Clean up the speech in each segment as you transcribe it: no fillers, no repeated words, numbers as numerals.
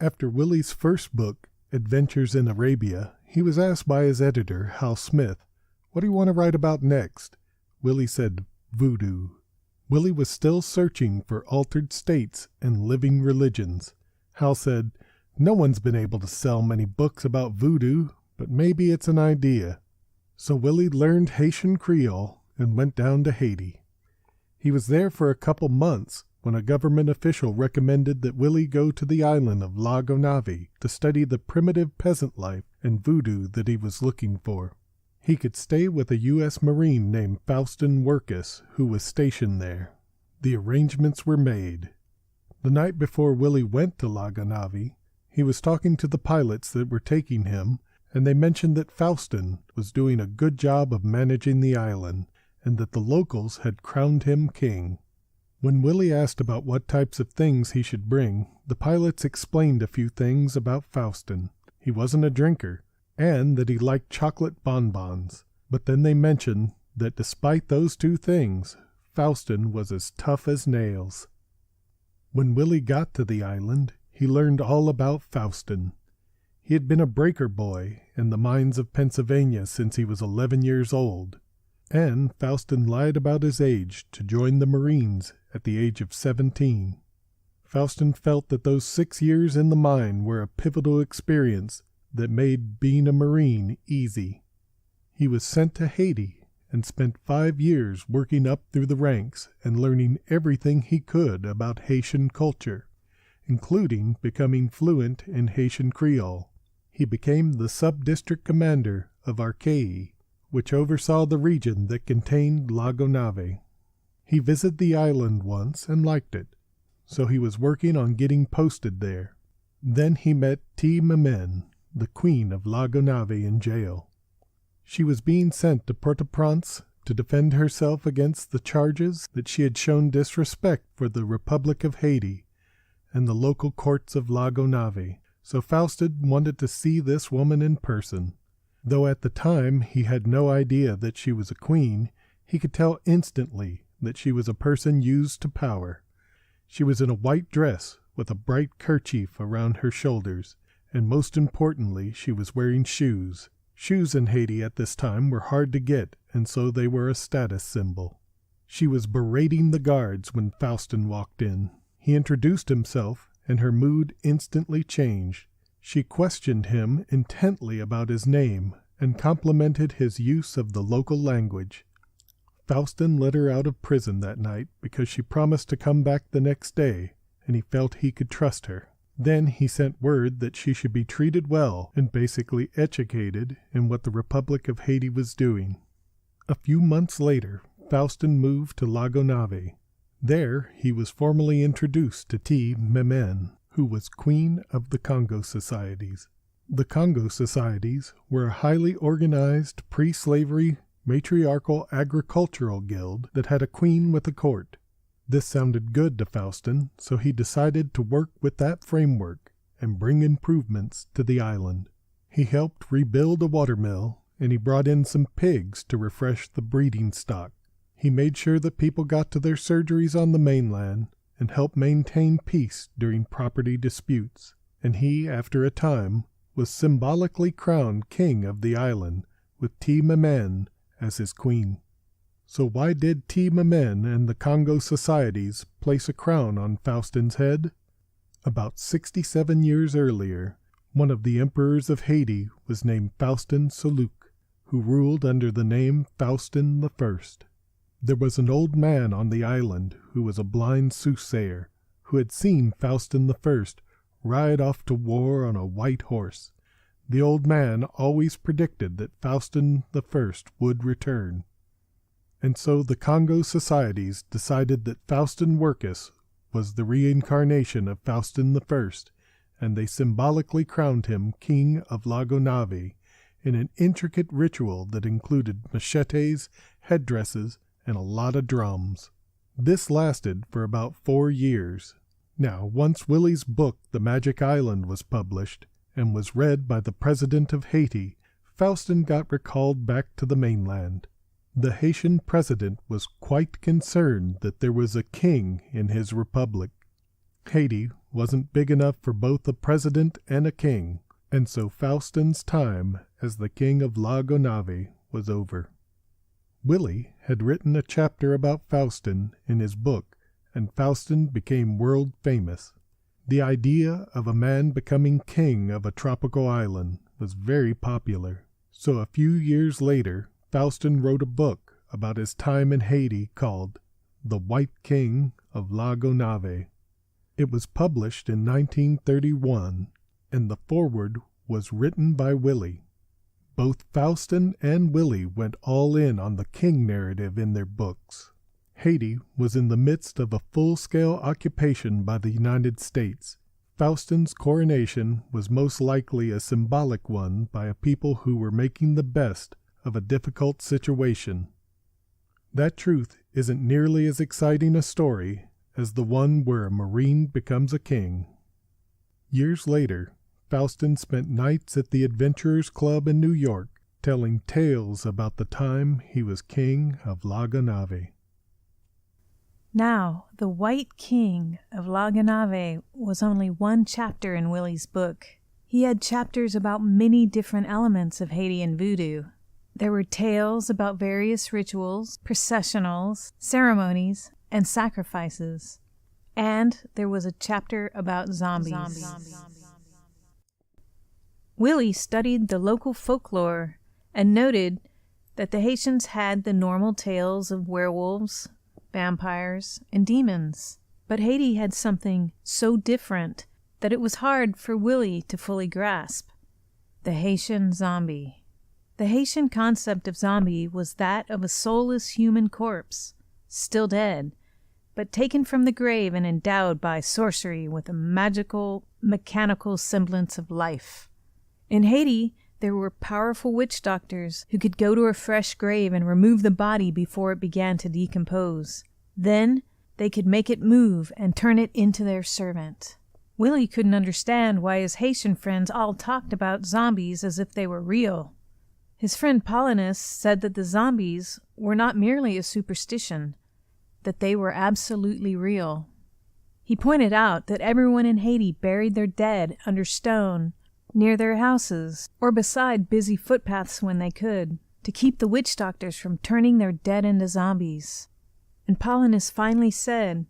After Willy's first book, Adventures in Arabia, he was asked by his editor, Hal Smith, "What do you want to write about next?" Willy said, "Voodoo." Willy was still searching for altered states and living religions. Hal said, "No one's been able to sell many books about voodoo, but maybe it's an idea." So Willy learned Haitian Creole and went down to Haiti. He was there for a couple months when a government official recommended that Willy go to the island of Lago Nave to study the primitive peasant life and voodoo that he was looking for. He could stay with a U.S. Marine named Faustin Wirkus, who was stationed there. The arrangements were made. The night before Willy went to Lago Nave, he was talking to the pilots that were taking him, and they mentioned that Faustin was doing a good job of managing the island, and that the locals had crowned him king. When Willy asked about what types of things he should bring, the pilots explained a few things about Faustin. He wasn't a drinker, and that he liked chocolate bonbons. But then they mentioned that despite those two things, Faustin was as tough as nails. When Willy got to the island, he learned all about Faustin. He had been a breaker boy in the mines of Pennsylvania since he was 11 years old, and Faustin lied about his age to join the Marines at the age of 17. Faustin felt that those 6 years in the mine were a pivotal experience that made being a Marine easy. He was sent to Haiti and spent 5 years working up through the ranks and learning everything he could about Haitian culture, including becoming fluent in Haitian Creole. He became the sub-district commander of Archives, which oversaw the region that contained Lago Nave. He visited the island once and liked it, so he was working on getting posted there. Then he met T-Mamen, the queen of Lago Nave, in jail. She was being sent to Port-au-Prince to defend herself against the charges that she had shown disrespect for the Republic of Haiti and the local courts of Lago Nave, so Faustin wanted to see this woman in person. Though at the time he had no idea that she was a queen, he could tell instantly that she was a person used to power. She was in a white dress with a bright kerchief around her shoulders, and most importantly, she was wearing shoes. Shoes in Haiti at this time were hard to get, and so they were a status symbol. She was berating the guards when Faustin walked in. He introduced himself, and her mood instantly changed. She questioned him intently about his name and complimented his use of the local language. Faustin let her out of prison that night because she promised to come back the next day, and he felt he could trust her. Then he sent word that she should be treated well and basically educated in what the Republic of Haiti was doing. A few months later, Faustin moved to Lago Nave. There he was formally introduced to T-Mamen, who was queen of the Congo Societies. The Congo Societies were a highly organized, pre-slavery, matriarchal agricultural guild that had a queen with a court. This sounded good to Faustin, so he decided to work with that framework and bring improvements to the island. He helped rebuild a watermill, and he brought in some pigs to refresh the breeding stock. He made sure that people got to their surgeries on the mainland and helped maintain peace during property disputes. And he, after a time, was symbolically crowned king of the island, with T-Mamen as his queen. So why did T-Mamen and the Congo Societies place a crown on Faustin's head? About 67 years earlier, one of the emperors of Haiti was named Faustin Wirkus, who ruled under the name Faustin I. There was an old man on the island who was a blind soothsayer, who had seen Faustin I ride off to war on a white horse. The old man always predicted that Faustin I would return. And so the Congo Societies decided that Faustin Wirkus was the reincarnation of Faustin I, and they symbolically crowned him king of Lago Nave in an intricate ritual that included machetes, headdresses, and a lot of drums. This lasted for about 4 years. Now, once Willy's book, The Magic Island, was published and was read by the president of Haiti, Faustin got recalled back to the mainland. The Haitian president was quite concerned that there was a king in his republic. Haiti wasn't big enough for both a president and a king, and so Faustin's time as the king of Lago Nave was over. Willy had written a chapter about Faustin in his book, and Faustin became world famous. The idea of a man becoming king of a tropical island was very popular, so a few years later Faustin wrote a book about his time in Haiti called The White King of Lago Nave. It was published in 1931, and the foreword was written by Willy. Both Faustin and Willy went all in on the king narrative in their books. Haiti was in the midst of a full-scale occupation by the United States. Faustin's coronation was most likely a symbolic one by a people who were making the best of a difficult situation. That truth isn't nearly as exciting a story as the one where a Marine becomes a king. Years later, Faustin spent nights at the Adventurers Club in New York, telling tales about the time he was king of Lago Nave. Now, the White King of Lago Nave was only one chapter in Willy's book. He had chapters about many different elements of Haitian voodoo. There were tales about various rituals, processionals, ceremonies, and sacrifices. And there was a chapter about zombies. Willy studied the local folklore and noted that the Haitians had the normal tales of werewolves, vampires, and demons. But Haiti had something so different that it was hard for Willy to fully grasp. The Haitian zombie. The Haitian concept of zombie was that of a soulless human corpse, still dead, but taken from the grave and endowed by sorcery with a magical, mechanical semblance of life. In Haiti, there were powerful witch doctors who could go to a fresh grave and remove the body before it began to decompose. Then they could make it move and turn it into their servant. Willy couldn't understand why his Haitian friends all talked about zombies as if they were real. His friend Paulinus said that the zombies were not merely a superstition, that they were absolutely real. He pointed out that everyone in Haiti buried their dead under stone, near their houses, or beside busy footpaths when they could, to keep the witch doctors from turning their dead into zombies. And Paulinus finally said,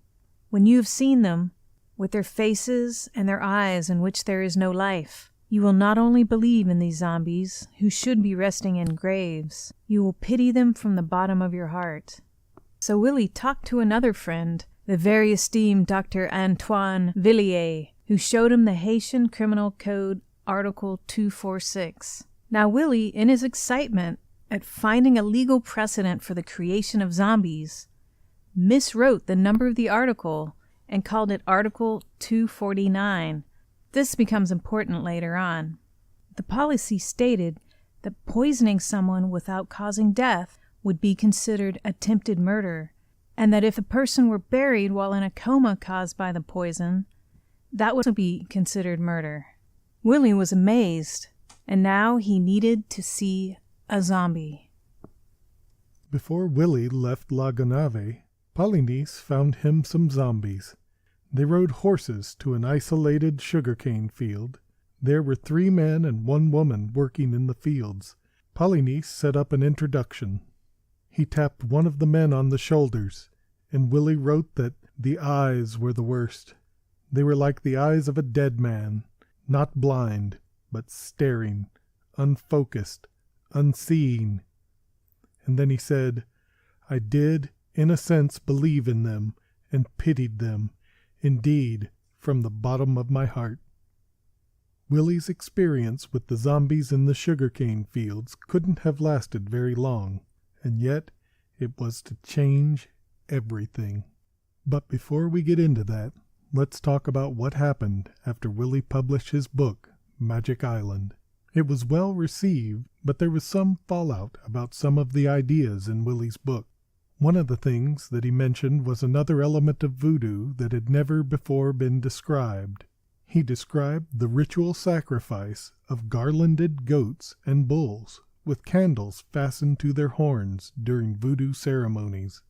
"When you have seen them, with their faces and their eyes in which there is no life, you will not only believe in these zombies, who should be resting in graves, you will pity them from the bottom of your heart." So Willy talked to another friend, the very esteemed Dr. Antoine Villiers, who showed him the Haitian Criminal Code Article 246. Now Willy, in his excitement at finding a legal precedent for the creation of zombies, miswrote the number of the article and called it Article 249. This becomes important later on. The policy stated that poisoning someone without causing death would be considered attempted murder, and that if a person were buried while in a coma caused by the poison, that would be considered murder. Willy was amazed, and now he needed to see a zombie. Before Willy left Lago Nave, Paulinus found him some zombies. They rode horses to an isolated sugarcane field. There were 3 men and 1 woman working in the fields. Paulinus set up an introduction. He tapped one of the men on the shoulders, and Willy wrote that the eyes were the worst. They were like the eyes of a dead man, not blind, but staring, unfocused, unseeing. And then he said, "I did, in a sense, believe in them, and pitied them, indeed, from the bottom of my heart." Willy's experience with the zombies in the sugarcane fields couldn't have lasted very long, and yet it was to change everything. But before we get into that, let's talk about what happened after Willy published his book, Magic Island. It was well received, but there was some fallout about some of the ideas in Willy's book. One of the things that he mentioned was another element of voodoo that had never before been described. He described the ritual sacrifice of garlanded goats and bulls with candles fastened to their horns during voodoo ceremonies.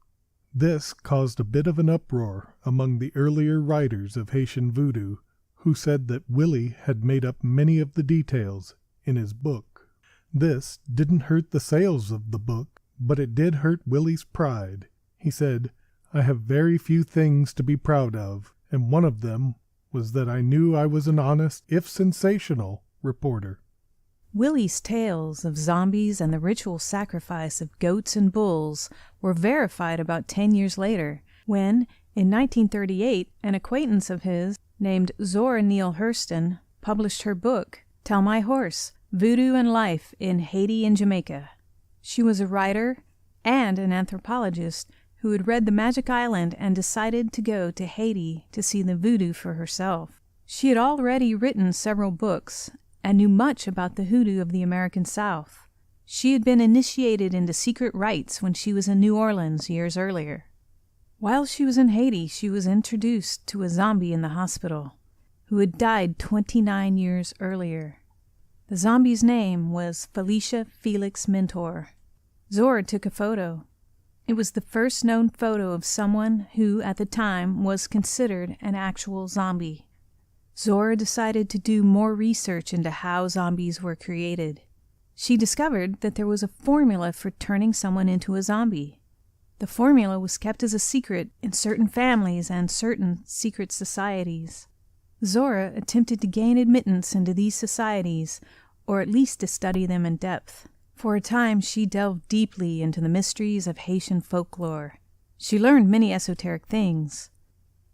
This caused a bit of an uproar among the earlier writers of Haitian voodoo, who said that Willy had made up many of the details in his book. This didn't hurt the sales of the book, but it did hurt Willy's pride. He said, "I have very few things to be proud of, and one of them was that I knew I was an honest, if sensational, reporter." Willy's tales of zombies and the ritual sacrifice of goats and bulls were verified about 10 years later, when, in 1938, an acquaintance of his, named Zora Neale Hurston, published her book, Tell My Horse, Voodoo and Life in Haiti and Jamaica. She was a writer and an anthropologist who had read The Magic Island and decided to go to Haiti to see the voodoo for herself. She had already written several books and knew much about the hoodoo of the American South. She had been initiated into secret rites when she was in New Orleans years earlier. While she was in Haiti, she was introduced to a zombie in the hospital who had died 29 years earlier. The zombie's name was Felicia Felix Mentor. Zora took a photo. It was the first known photo of someone who, at the time, was considered an actual zombie. Zora decided to do more research into how zombies were created. She discovered that there was a formula for turning someone into a zombie. The formula was kept as a secret in certain families and certain secret societies. Zora attempted to gain admittance into these societies, or at least to study them in depth. For a time, she delved deeply into the mysteries of Haitian folklore. She learned many esoteric things.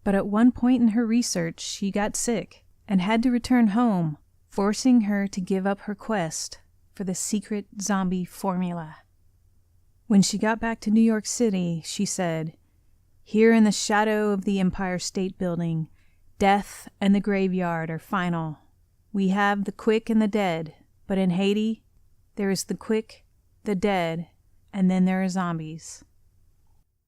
But at one point in her research, she got sick and had to return home, forcing her to give up her quest for the secret zombie formula. When she got back to New York City, she said, "Here in the shadow of the Empire State Building, death and the graveyard are final. We have the quick and the dead, but in Haiti, there is the quick, the dead, and then there are zombies."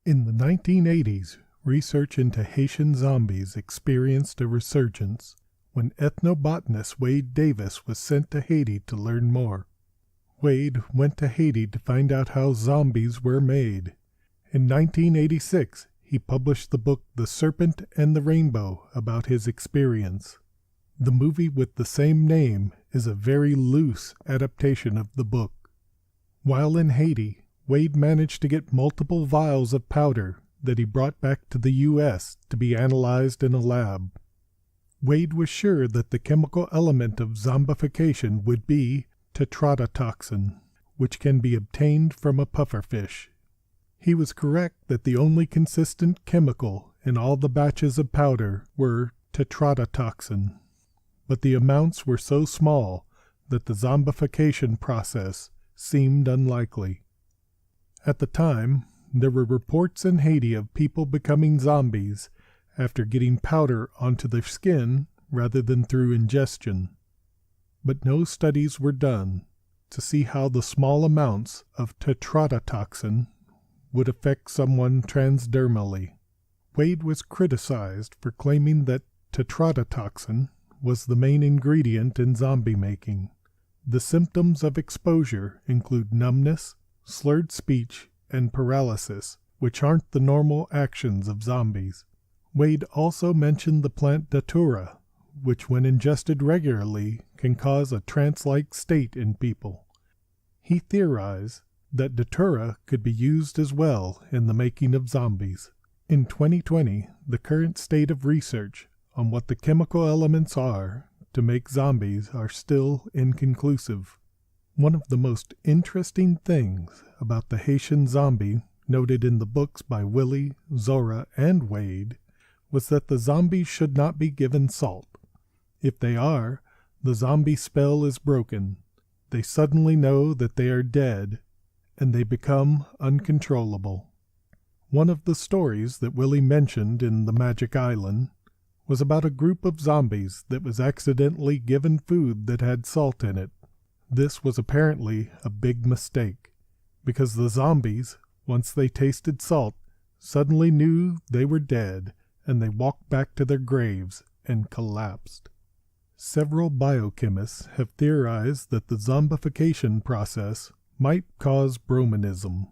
In the 1980s, research into Haitian zombies experienced a resurgence when ethnobotanist Wade Davis was sent to Haiti to learn more. Wade went to Haiti to find out how zombies were made. In 1986, he published the book The Serpent and the Rainbow about his experience. The movie with the same name is a very loose adaptation of the book. While in Haiti, Wade managed to get multiple vials of powder that he brought back to the U.S. to be analyzed in a lab. Wade was sure that the chemical element of zombification would be tetrodotoxin, which can be obtained from a pufferfish. He was correct that the only consistent chemical in all the batches of powder were tetrodotoxin, but the amounts were so small that the zombification process seemed unlikely. At the time, there were reports in Haiti of people becoming zombies after getting powder onto their skin rather than through ingestion. But no studies were done to see how the small amounts of tetrodotoxin would affect someone transdermally. Wade was criticized for claiming that tetrodotoxin was the main ingredient in zombie making. The symptoms of exposure include numbness, slurred speech, and paralysis, which aren't the normal actions of zombies. Wade also mentioned the plant datura, which when ingested regularly can cause a trance-like state in people. He theorized that datura could be used as well in the making of zombies. In 2020, the current state of research on what the chemical elements are to make zombies are still inconclusive. One of the most interesting things about the Haitian zombie noted in the books by Willy, Zora, and Wade was that the zombies should not be given salt. If they are, the zombie spell is broken. They suddenly know that they are dead, and they become uncontrollable. One of the stories that Willy mentioned in The Magic Island was about a group of zombies that was accidentally given food that had salt in it. This was apparently a big mistake, because the zombies, once they tasted salt, suddenly knew they were dead, and they walked back to their graves and collapsed. Several biochemists have theorized that the zombification process might cause bromonism,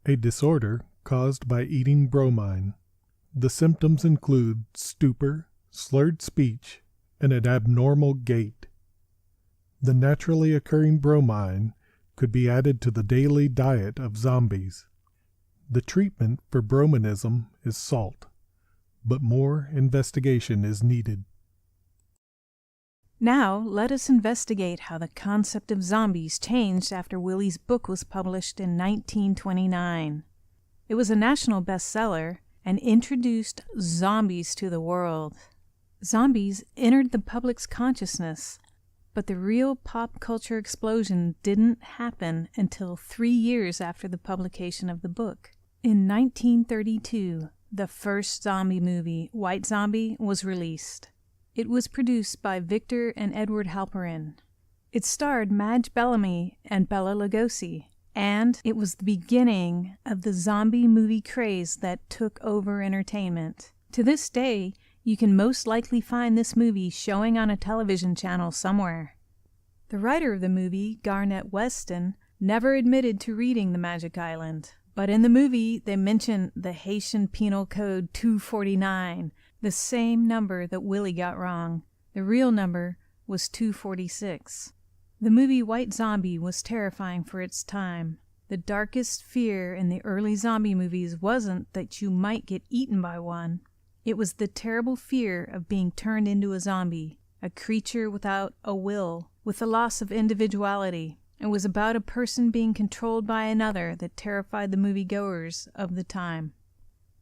a disorder caused by eating bromine. The symptoms include stupor, slurred speech, and an abnormal gait. The naturally occurring bromine could be added to the daily diet of zombies. The treatment for brominism is salt, but more investigation is needed. Now, let us investigate how the concept of zombies changed after Willy's book was published in 1929. It was a national bestseller and introduced zombies to the world. Zombies entered the public's consciousness, but the real pop culture explosion didn't happen until 3 years after the publication of the book. In 1932, the first zombie movie, White Zombie, was released. It was produced by Viktor and Edward Halperin. It starred Madge Bellamy and Bela Lugosi, and it was the beginning of the zombie movie craze that took over entertainment. To this day, you can most likely find this movie showing on a television channel somewhere. The writer of the movie, Garnett Weston, never admitted to reading The Magic Island, but in the movie they mention the Haitian Penal Code 249, the same number that Willy got wrong. The real number was 246. The movie White Zombie was terrifying for its time. The darkest fear in the early zombie movies wasn't that you might get eaten by one. It was the terrible fear of being turned into a zombie, a creature without a will, with the loss of individuality. It was about a person being controlled by another that terrified the moviegoers of the time.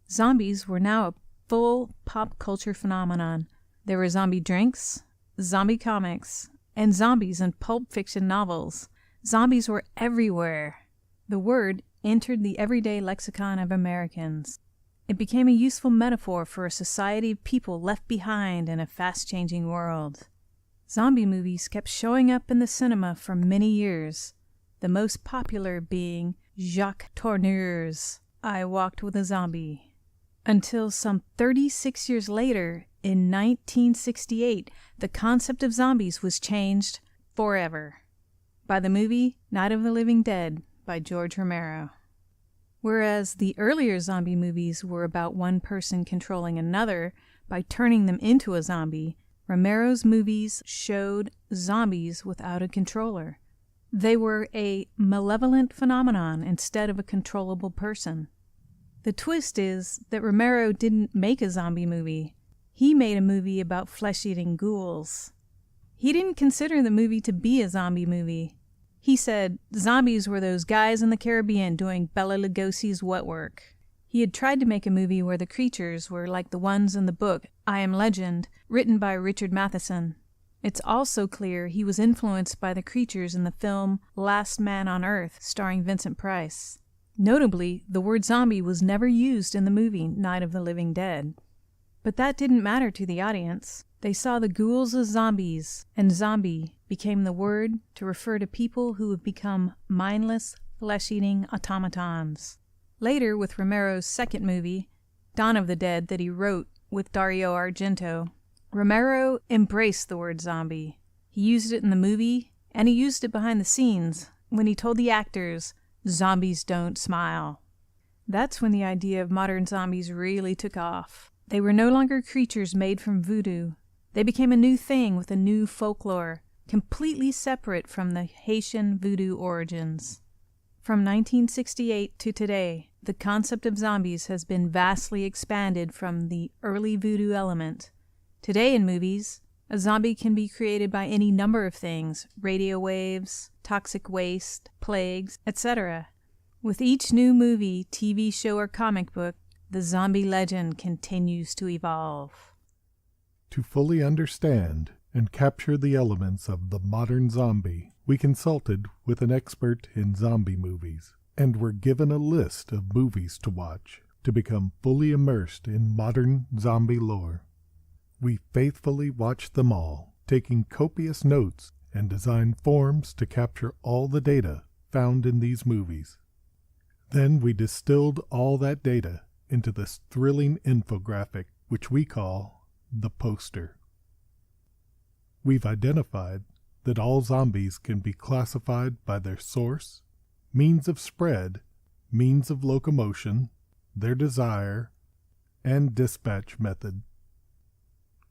Zombies were now a full pop culture phenomenon. There were zombie drinks, zombie comics, and zombies in pulp fiction novels. Zombies were everywhere. The word entered the everyday lexicon of Americans. It became a useful metaphor for a society of people left behind in a fast-changing world. Zombie movies kept showing up in the cinema for many years, the most popular being Jacques Tourneur's I Walked with a Zombie. Until some 36 years later, in 1968, the concept of zombies was changed forever by the movie Night of the Living Dead by George Romero. Whereas the earlier zombie movies were about one person controlling another by turning them into a zombie, Romero's movies showed zombies without a controller. They were a malevolent phenomenon instead of a controllable person. The twist is that Romero didn't make a zombie movie. He made a movie about flesh-eating ghouls. He didn't consider the movie to be a zombie movie. He said zombies were those guys in the Caribbean doing Bela Lugosi's wet work. He had tried to make a movie where the creatures were like the ones in the book I Am Legend, written by Richard Matheson. It's also clear he was influenced by the creatures in the film Last Man on Earth, starring Vincent Price. Notably, the word zombie was never used in the movie Night of the Living Dead. But that didn't matter to the audience. They saw the ghouls as zombies, and zombie became the word to refer to people who have become mindless, flesh-eating automatons. Later, with Romero's second movie, Dawn of the Dead, that he wrote with Dario Argento, Romero embraced the word zombie. He used it in the movie, and he used it behind the scenes when he told the actors, "Zombies don't smile." That's when the idea of modern zombies really took off. They were no longer creatures made from voodoo. They became a new thing with a new folklore, completely separate from the Haitian voodoo origins. From 1968 to today, the concept of zombies has been vastly expanded from the early voodoo element. Today in movies, a zombie can be created by any number of things: radio waves, toxic waste, plagues, etc. With each new movie, TV show, or comic book, the zombie legend continues to evolve. To fully understand and capture the elements of the modern zombie, we consulted with an expert in zombie movies and were given a list of movies to watch to become fully immersed in modern zombie lore. We faithfully watched them all, taking copious notes and designed forms to capture all the data found in these movies. Then we distilled all that data into this thrilling infographic, which we call the poster. We've identified that all zombies can be classified by their source, means of spread, means of locomotion, their desire, and dispatch method.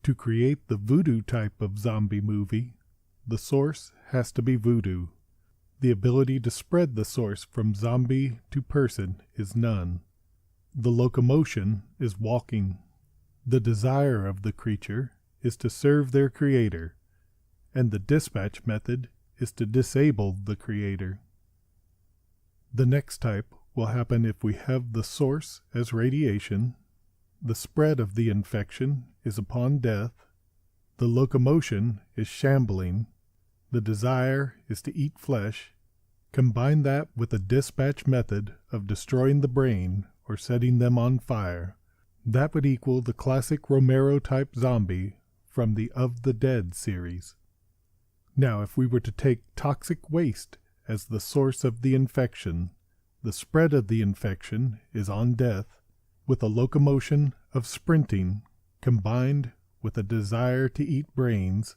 To create the voodoo type of zombie movie, the source has to be voodoo. The ability to spread the source from zombie to person is none. The locomotion is walking. The desire of the creature is to serve their creator, and the dispatch method is to disable the creator. The next type will happen if we have the source as radiation, the spread of the infection is upon death, the locomotion is shambling, the desire is to eat flesh. Combine that with a dispatch method of destroying the brain or setting them on fire. That would equal the classic Romero-type zombie from the Of the Dead series. Now, if we were to take toxic waste as the source of the infection, the spread of the infection is on death, with a locomotion of sprinting combined with a desire to eat brains,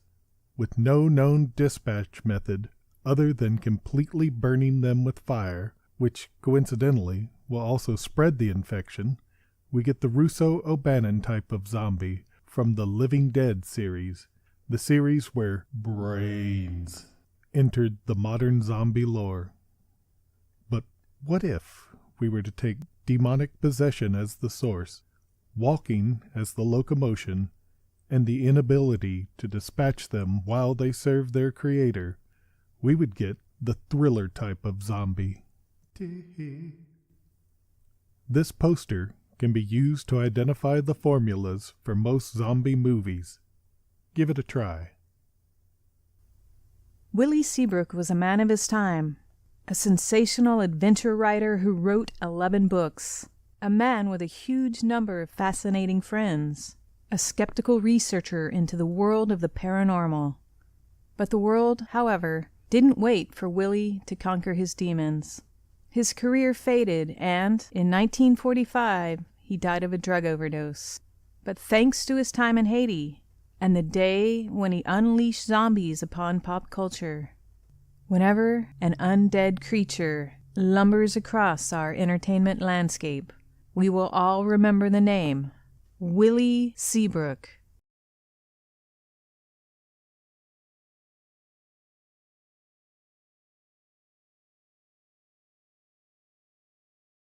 with no known dispatch method other than completely burning them with fire, which coincidentally will also spread the infection, we get the Russo-O'Bannon type of zombie from the Living Dead series, the series where brains entered the modern zombie lore. But what if we were to take demonic possession as the source, walking as the locomotion, and the inability to dispatch them while they serve their creator? We would get the thriller type of zombie. This poster can be used to identify the formulas for most zombie movies. Give it a try. Willy Seabrook was a man of his time, a sensational adventure writer who wrote 11 books, a man with a huge number of fascinating friends, a skeptical researcher into the world of the paranormal. But the world, however, didn't wait for Willy to conquer his demons. His career faded, and in 1945 he died of a drug overdose. But thanks to his time in Haiti, and the day when he unleashed zombies upon pop culture, whenever an undead creature lumbers across our entertainment landscape, we will all remember the name Willy Seabrook.